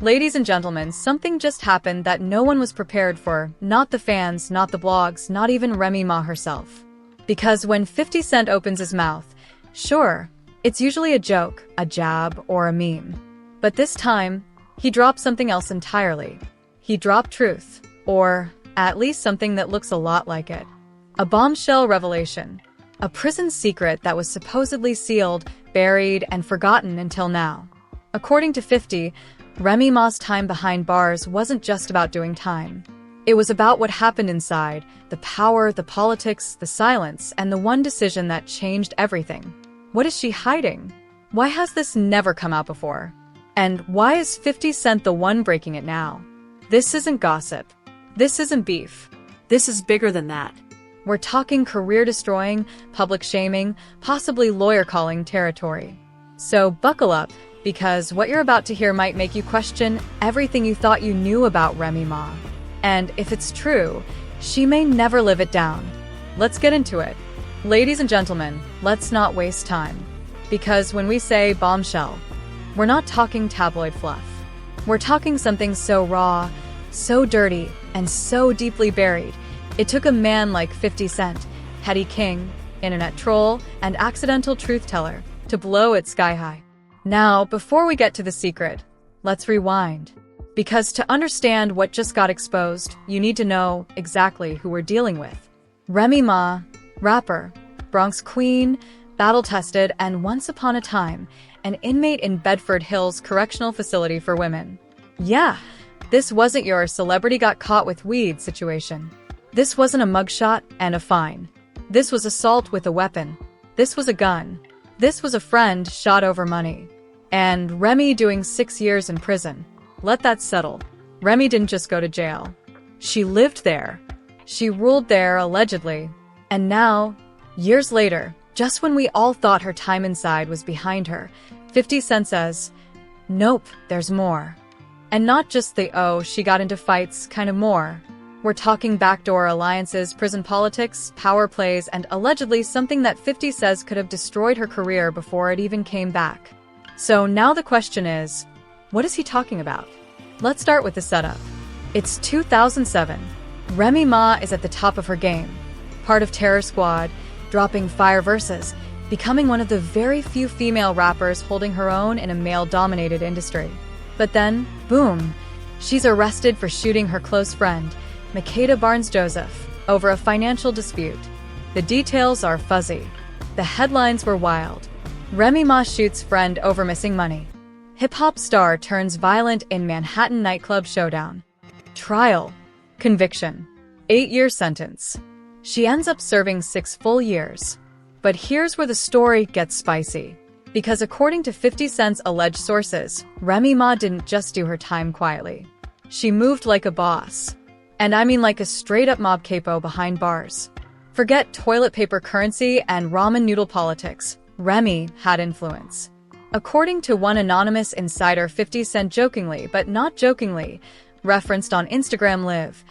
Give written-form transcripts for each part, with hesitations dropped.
Ladies and gentlemen, something just happened that no one was prepared for, not the fans, not the blogs, not even Remy Ma herself. Because when 50 Cent opens his mouth, sure, it's usually a joke, a jab, or a meme. But this time, he dropped something else entirely. He dropped truth, or at least something that looks a lot like it. A bombshell revelation. A prison secret that was supposedly sealed, buried, and forgotten until now. According to 50, Remy Ma's time behind bars wasn't just about doing time. It was about what happened inside, the power, the politics, the silence, and the one decision that changed everything. What is she hiding? Why has this never come out before? And why is 50 Cent the one breaking it now? This isn't gossip. This isn't beef. This is bigger than that. We're talking career-destroying, public shaming, possibly lawyer-calling territory. So buckle up, because what you're about to hear might make you question everything you thought you knew about Remy Ma. And if it's true, she may never live it down. Let's get into it. Ladies and gentlemen, let's not waste time. Because when we say bombshell, we're not talking tabloid fluff. We're talking something so raw, so dirty, and so deeply buried. It took a man like 50 Cent, petty king, internet troll, and accidental truth teller to blow it sky high. Now, before we get to the secret, let's rewind. Because to understand what just got exposed, you need to know exactly who we're dealing with. Remy Ma, rapper, Bronx queen, battle-tested, and once upon a time, an inmate in Bedford Hills Correctional Facility for Women. Yeah, this wasn't your celebrity got caught with weed situation. This wasn't a mugshot and a fine. This was assault with a weapon. This was a gun. This was a friend shot over money. And Remy doing 6 years in prison. Let that settle. Remy didn't just go to jail. She lived there. She ruled there, allegedly. And now, years later, just when we all thought her time inside was behind her, 50 Cent says, nope, there's more. And not just the oh, she got into fights kind of more. We're talking backdoor alliances, prison politics, power plays, and allegedly something that 50 says could have destroyed her career before it even came back. So now the question is, what is he talking about? Let's start with the setup. It's 2007. Remy Ma is at the top of her game. Part of Terror Squad, dropping fire verses, becoming one of the very few female rappers holding her own in a male-dominated industry. But then, boom, she's arrested for shooting her close friend, Makeda Barnes-Joseph, over a financial dispute. The details are fuzzy. The headlines were wild. Remy Ma shoots friend over missing money. Hip-hop star turns violent in Manhattan nightclub showdown. Trial. Conviction. 8-year sentence. She ends up serving 6 full years. But here's where the story gets spicy. Because according to 50 Cent's alleged sources, Remy Ma didn't just do her time quietly. She moved like a boss. And I mean like a straight-up mob capo behind bars. Forget toilet paper currency and ramen noodle politics. Remy had influence. According to one anonymous insider, 50 Cent jokingly, but not jokingly, referenced on Instagram Live,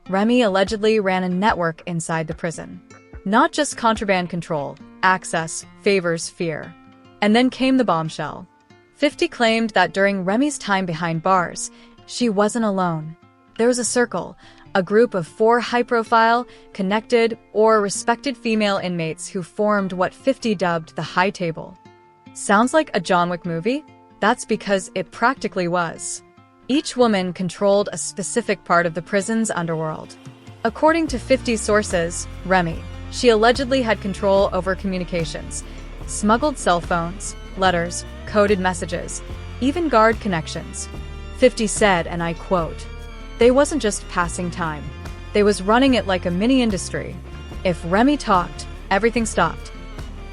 Remy allegedly ran a network inside the prison. Not just contraband control, access, favors, fear. And then came the bombshell. 50 claimed that during Remy's time behind bars, she wasn't alone. There was a circle, a group of 4 high-profile, connected, or respected female inmates who formed what 50 dubbed the High Table. Sounds like a John Wick movie? That's because it practically was. Each woman controlled a specific part of the prison's underworld. According to 50 sources, Remy, she allegedly had control over communications, smuggled cell phones, letters, coded messages, even guard connections. 50 said, and I quote, "They wasn't just passing time. They was running it like a mini-industry. If Remy talked, everything stopped."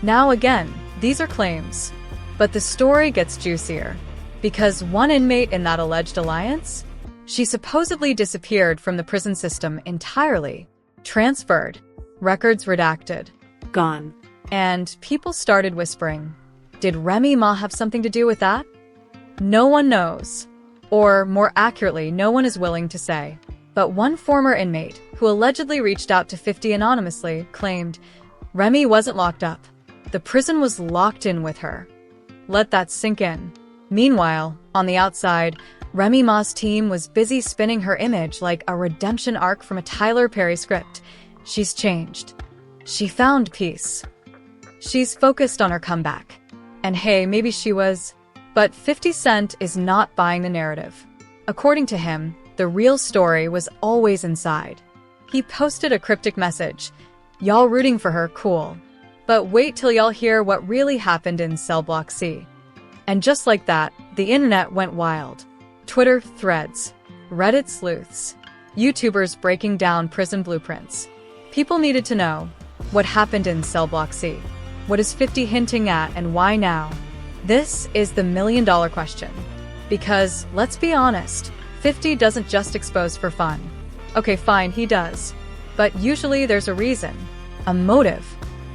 Now again, these are claims. But the story gets juicier. Because one inmate in that alleged alliance? She supposedly disappeared from the prison system entirely. Transferred. Records redacted. Gone. And people started whispering, did Remy Ma have something to do with that? No one knows. Or, more accurately, no one is willing to say. But one former inmate, who allegedly reached out to 50 anonymously, claimed, Remy wasn't locked up. The prison was locked in with her. Let that sink in. Meanwhile, on the outside, Remy Ma's team was busy spinning her image like a redemption arc from a Tyler Perry script. She's changed. She found peace. She's focused on her comeback. And hey, maybe she was. But 50 Cent is not buying the narrative. According to him, the real story was always inside. He posted a cryptic message. Y'all rooting for her, cool. But wait till y'all hear what really happened in cell block C. And just like that, the internet went wild. Twitter threads, Reddit sleuths, YouTubers breaking down prison blueprints. People needed to know what happened in cell block C. What is 50 hinting at and why now? This is the million-dollar question. Because, let's be honest, 50 doesn't just expose for fun. Okay, fine, he does. But usually there's a reason, a motive,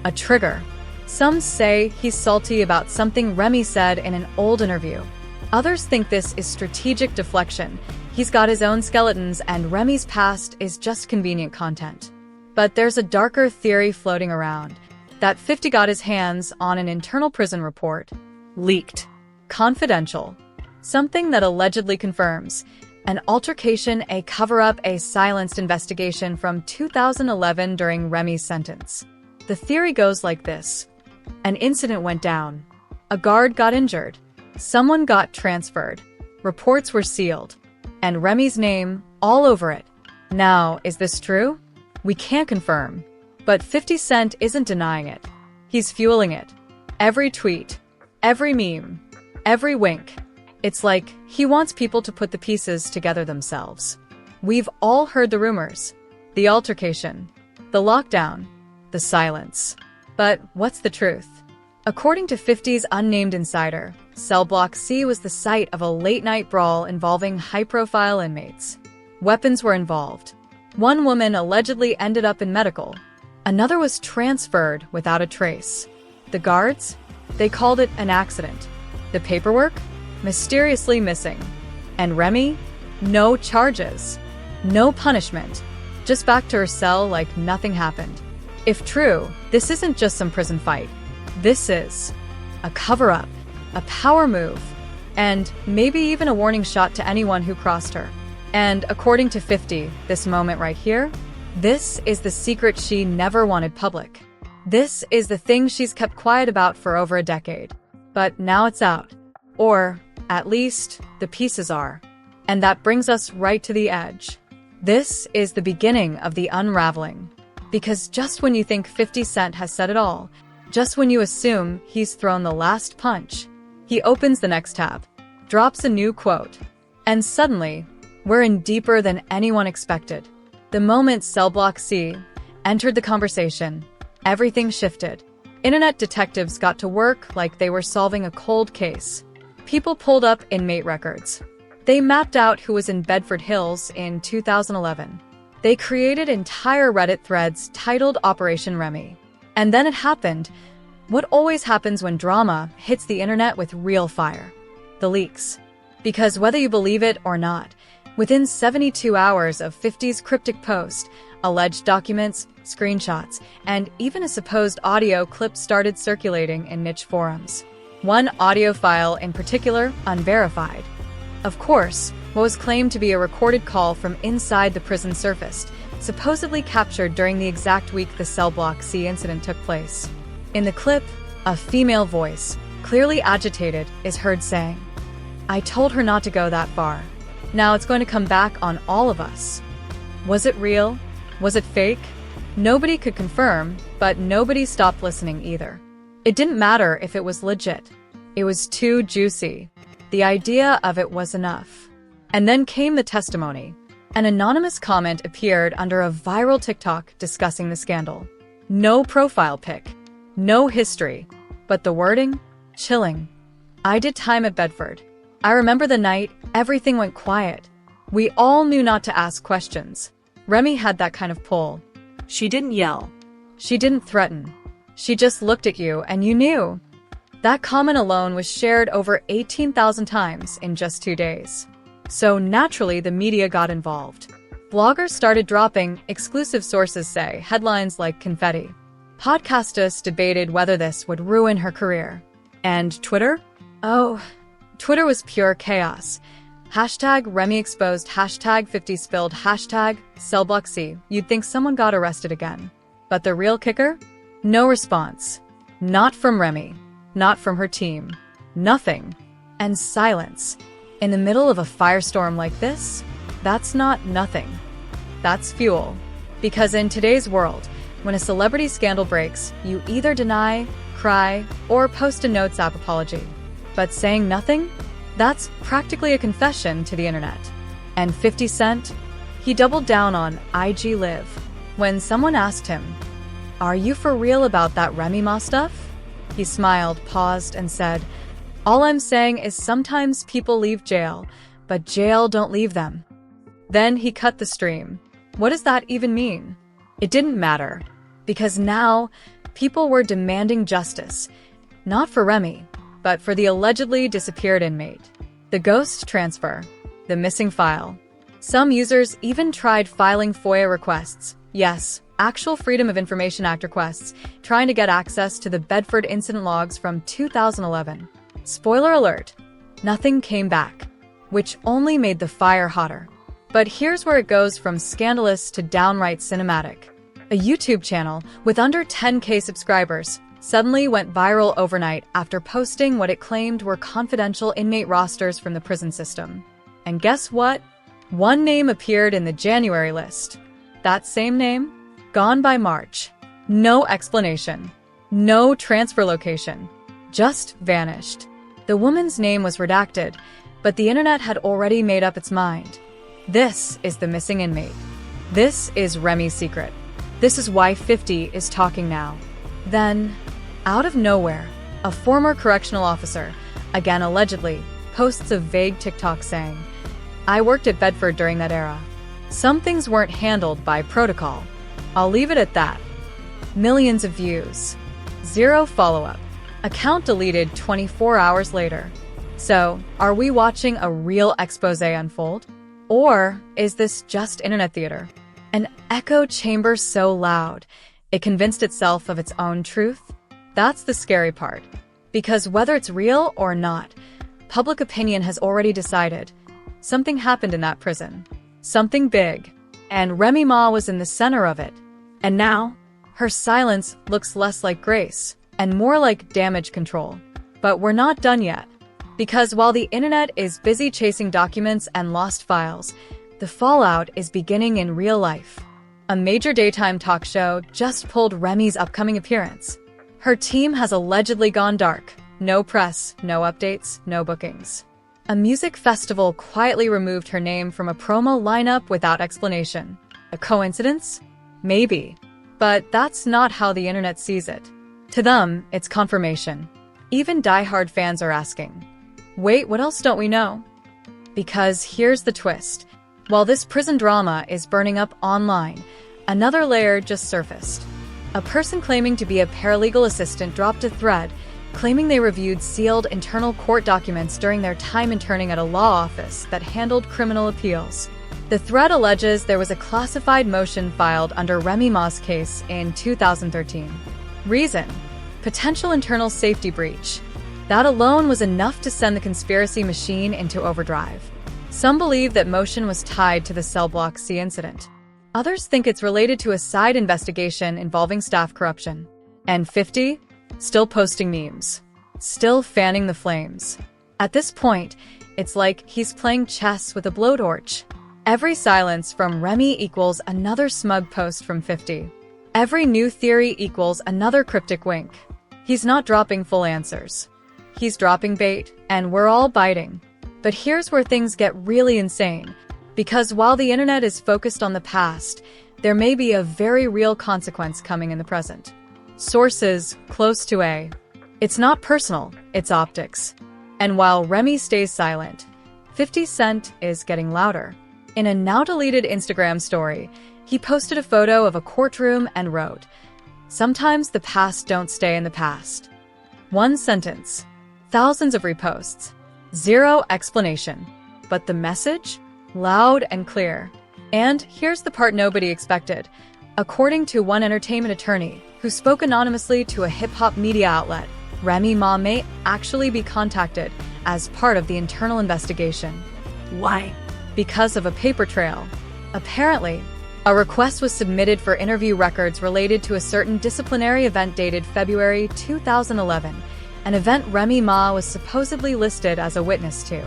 a trigger. Some say he's salty about something Remy said in an old interview. Others think this is strategic deflection. He's got his own skeletons and Remy's past is just convenient content. But there's a darker theory floating around, that 50 got his hands on an internal prison report. Leaked. Confidential. Something that allegedly confirms an altercation, a cover-up, a silenced investigation from 2011 during Remy's sentence. The theory goes like this. An incident went down. A guard got injured. Someone got transferred. Reports were sealed. And Remy's name all over it. Now, is this true? We can't confirm. But 50 Cent isn't denying it. He's fueling it. Every tweet, every meme, every wink. It's like he wants people to put the pieces together themselves. We've all heard the rumors. The altercation. The lockdown. The silence. But what's the truth? According to 50's unnamed insider, Cell Block C was the site of a late-night brawl involving high-profile inmates. Weapons were involved. One woman allegedly ended up in medical. Another was transferred without a trace. The guards? They called it an accident. The paperwork? Mysteriously missing. And Remy? No charges. No punishment. Just back to her cell like nothing happened. If true, this isn't just some prison fight. This is a cover-up, a power move, and maybe even a warning shot to anyone who crossed her. And according to 50, this moment right here, this is the secret she never wanted public. This is the thing she's kept quiet about for over a decade. But now it's out. Or, at least, the pieces are. And that brings us right to the edge. This is the beginning of the unraveling. Because just when you think 50 Cent has said it all, just when you assume he's thrown the last punch, he opens the next tab, drops a new quote, and suddenly, we're in deeper than anyone expected. The moment Cell Block C entered the conversation, everything shifted. Internet detectives got to work like they were solving a cold case. People pulled up inmate records. They mapped out who was in Bedford Hills in 2011. They created entire Reddit threads titled Operation Remy. And then it happened. What always happens when drama hits the internet with real fire. The leaks. Because whether you believe it or not, within 72 hours of 50's cryptic post, alleged documents, screenshots, and even a supposed audio clip started circulating in niche forums. One audio file in particular, unverified. Of course, what was claimed to be a recorded call from inside the prison surfaced, supposedly captured during the exact week the Cell Block C incident took place. In the clip, a female voice, clearly agitated, is heard saying, "I told her not to go that far. Now it's going to come back on all of us." Was it real? Was it fake? Nobody could confirm, but nobody stopped listening either. It didn't matter if it was legit. It was too juicy. The idea of it was enough. And then came the testimony. An anonymous comment appeared under a viral TikTok discussing the scandal. No profile pic. No history. But the wording? Chilling. "I did time at Bedford. I remember the night everything went quiet. We all knew not to ask questions." Remy had that kind of pull. She didn't yell. She didn't threaten. She just looked at you and you knew. That comment alone was shared over 18,000 times in just 2 days. So naturally, the media got involved. Bloggers started dropping, exclusive sources say, headlines like confetti. Podcasters debated whether this would ruin her career. And Twitter? Oh, Twitter was pure chaos. Hashtag Remy exposed, hashtag 50 spilled, hashtag cellblockc. You'd think someone got arrested again. But the real kicker? No response. Not from Remy. Not from her team. Nothing. And silence. In the middle of a firestorm like this, that's not nothing. That's fuel. Because in today's world, when a celebrity scandal breaks, you either deny, cry, or post a notes app apology. But saying nothing? That's practically a confession to the internet. And 50 Cent? He doubled down on IG Live. When someone asked him, "Are you for real about that Remy Ma stuff?" He smiled, paused, and said, "All I'm saying is sometimes people leave jail, but jail don't leave them." Then he cut the stream. What does that even mean? It didn't matter, because now people were demanding justice, not for Remy, but for the allegedly disappeared inmate, the ghost transfer, the missing file. Some users even tried filing FOIA requests. Yes, actual Freedom of Information Act requests, trying to get access to the Bedford incident logs from 2011. Spoiler alert, nothing came back, which only made the fire hotter. But here's where it goes from scandalous to downright cinematic. A YouTube channel with under 10K subscribers suddenly went viral overnight after posting what it claimed were confidential inmate rosters from the prison system. And guess what? One name appeared in the January list. That same name? Gone by March. No explanation. No transfer location. Just vanished. The woman's name was redacted, but the internet had already made up its mind. This is the missing inmate. This is Remy's secret. This is why 50 is talking now. Then, out of nowhere, a former correctional officer, again allegedly, posts a vague TikTok saying, "I worked at Bedford during that era. Some things weren't handled by protocol. I'll leave it at that." Millions of views. Zero follow-up. Account deleted 24 hours later. So, are we watching a real expose unfold? Or is this just internet theater? An echo chamber so loud, it convinced itself of its own truth? That's the scary part. Because whether it's real or not, public opinion has already decided. Something happened in that prison. Something big. And Remy Ma was in the center of it. And now, her silence looks less like grace and more like damage control. But we're not done yet. Because while the internet is busy chasing documents and lost files, the fallout is beginning in real life. A major daytime talk show just pulled Remy's upcoming appearance. Her team has allegedly gone dark. No press, no updates, no bookings. A music festival quietly removed her name from a promo lineup without explanation. A coincidence? Maybe. But that's not how the internet sees it. To them, it's confirmation. Even diehard fans are asking, wait, what else don't we know? Because here's the twist. While this prison drama is burning up online, another layer just surfaced. A person claiming to be a paralegal assistant dropped a thread, claiming they reviewed sealed internal court documents during their time interning at a law office that handled criminal appeals. The thread alleges there was a classified motion filed under Remy Ma's case in 2013. Reason: potential internal safety breach. That alone was enough to send the conspiracy machine into overdrive. Some believe that motion was tied to the cell block C incident. Others think it's related to a side investigation involving staff corruption. And 50? Still posting memes. Still fanning the flames. At this point, it's like he's playing chess with a blowtorch. Every silence from Remy equals another smug post from 50. Every new theory equals another cryptic wink. He's not dropping full answers. He's dropping bait, and we're all biting. But here's where things get really insane. Because while the internet is focused on the past, there may be a very real consequence coming in the present. Sources close to A. It's not personal, it's optics. And while Remy stays silent, 50 Cent is getting louder. In a now-deleted Instagram story, he posted a photo of a courtroom and wrote, "Sometimes the past don't stay in the past." One sentence. Thousands of reposts. Zero explanation. But the message? Loud and clear. And here's the part nobody expected. According to one entertainment attorney who spoke anonymously to a hip-hop media outlet, Remy Ma may actually be contacted as part of the internal investigation. Why? Because of a paper trail. Apparently, a request was submitted for interview records related to a certain disciplinary event dated February 2011, an event Remy Ma was supposedly listed as a witness to.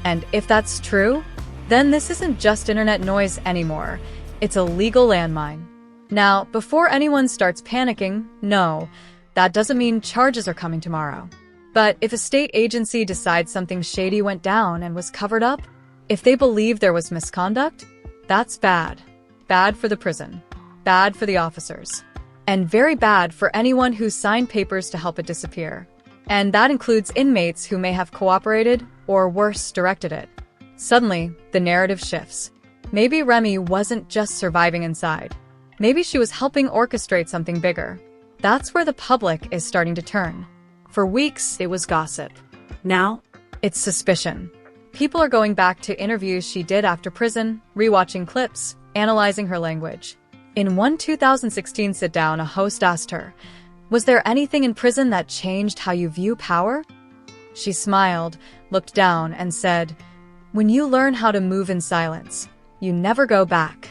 And if that's true, then this isn't just internet noise anymore. It's a legal landmine. Now, before anyone starts panicking, no, that doesn't mean charges are coming tomorrow. But if a state agency decides something shady went down and was covered up, if they believe there was misconduct, that's bad. Bad for the prison. Bad for the officers. And very bad for anyone who signed papers to help it disappear. And that includes inmates who may have cooperated or worse, directed it. Suddenly, the narrative shifts. Maybe Remy wasn't just surviving inside. Maybe she was helping orchestrate something bigger. That's where the public is starting to turn. For weeks, it was gossip. Now? It's suspicion. People are going back to interviews she did after prison, rewatching clips, analyzing her language. In one 2016 sit-down, a host asked her, "Was there anything in prison that changed how you view power?" She smiled, looked down, and said, "When you learn how to move in silence, you never go back."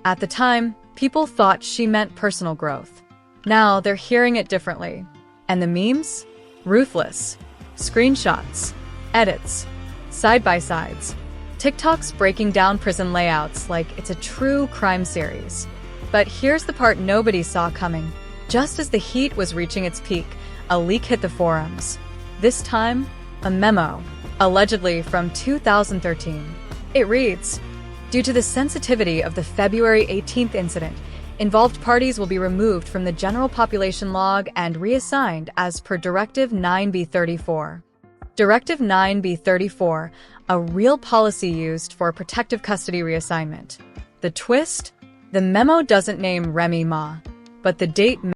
At the time, people thought she meant personal growth. Now they're hearing it differently. And the memes? Ruthless. Screenshots. Edits. Side-by-sides. TikToks breaking down prison layouts like it's a true crime series. But here's the part nobody saw coming. Just as the heat was reaching its peak, a leak hit the forums. This time, a memo, allegedly from 2013. It reads, "Due to the sensitivity of the February 18th incident, involved parties will be removed from the general population log and reassigned as per Directive 9B34. Directive 9B34, a real policy used for protective custody reassignment. The twist? The memo doesn't name Remy Ma, but the date